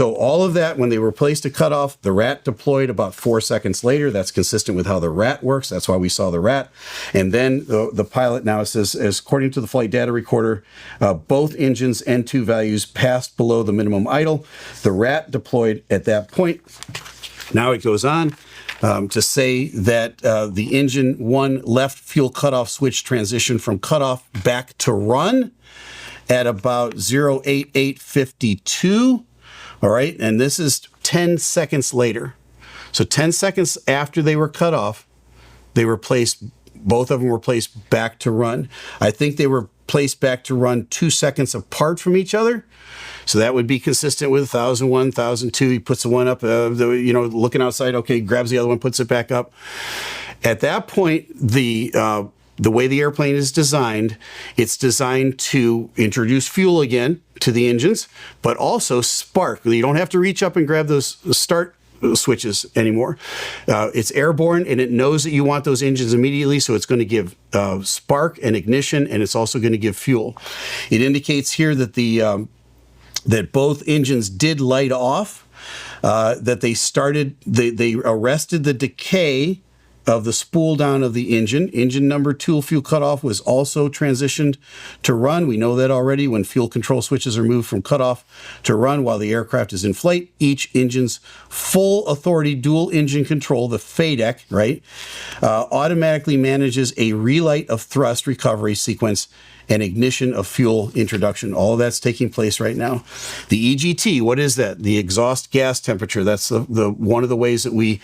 So all of that, when they replaced a cutoff, the rat deployed about 4 seconds later. That's consistent with how the rat works. That's why we saw the rat. And then the pilot now says, as according to the flight data recorder, both engines N2 values passed below the minimum idle. The rat deployed at that point. Now it goes on to say that the engine 1 left fuel cutoff switch transition from cutoff back to run at about 08852. All right, and this is 10 seconds later. So 10 seconds after they were cut off, they were placed, both of them were placed back to run. I think they were placed back to run 2 seconds apart from each other. So that would be consistent with 1001, 1002. He puts the one up, looking outside, okay, grabs the other one, puts it back up. At that point, the way the airplane is designed, it's designed to introduce fuel again to the engines, but also spark. You don't have to reach up and grab those start switches anymore. It's airborne and it knows that you want those engines immediately, so it's going to give spark and ignition, and it's also going to give fuel. It indicates here that that both engines did light off, that they arrested the decay of the spool down of the engine. Engine number 2 fuel cutoff was also transitioned to run. We know that already. When fuel control switches are moved from cutoff to run while the aircraft is in flight, each engine's full authority dual engine control, the FADEC, right, automatically manages a relight of thrust recovery sequence and ignition of fuel introduction. All of that's taking place right now. The EGT, what is that? The exhaust gas temperature. That's the one of the ways that we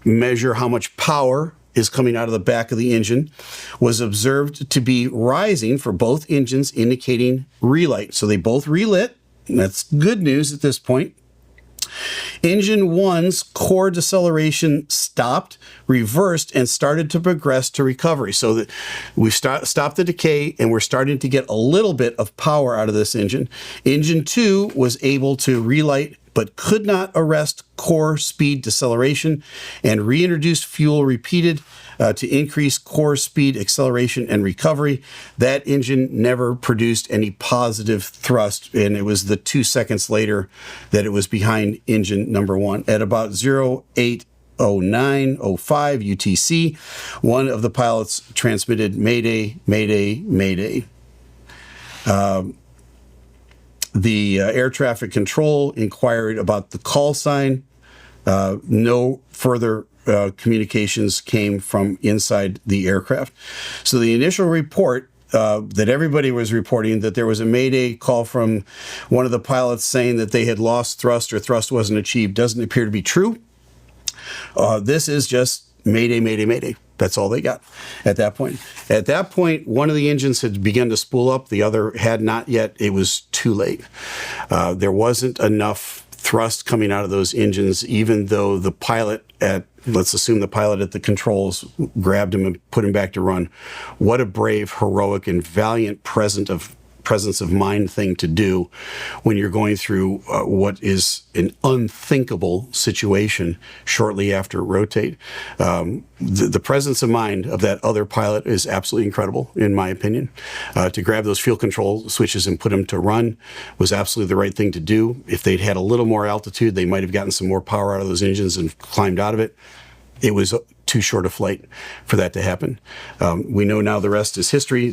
measure how much power is coming out of the back of the engine, was observed to be rising for both engines, indicating relight. So they both relit. That's good news at this point. Engine 1's core deceleration stopped, reversed, and started to progress to recovery. So that we've stopped the decay, and we're starting to get a little bit of power out of this engine. Engine 2 was able to relight, but could not arrest core speed deceleration, and reintroduced fuel repeated to increase core speed acceleration and recovery. That engine never produced any positive thrust, and it was the 2 seconds later that it was behind engine number 1. At about 080905 UTC, one of the pilots transmitted Mayday, Mayday, Mayday. The air traffic control inquired about the call sign. No further communications came from inside the aircraft. So the initial report that everybody was reporting, that there was a Mayday call from one of the pilots saying that they had lost thrust or thrust wasn't achieved, doesn't appear to be true. This is just Mayday, Mayday, Mayday. That's all they got at that point. At that point, one of the engines had begun to spool up. The other had not yet. It was too late. There wasn't enough thrust coming out of those engines, even though the pilot let's assume the pilot at the controls grabbed him and put him back to run. What a brave, heroic, and valiant presence of mind thing to do when you're going through what is an unthinkable situation shortly after rotate. The presence of mind of that other pilot is absolutely incredible, in my opinion. To grab those fuel control switches and put them to run was absolutely the right thing to do. If they'd had a little more altitude, they might have gotten some more power out of those engines and climbed out of it. It was too short a flight for that to happen. We know now the rest is history.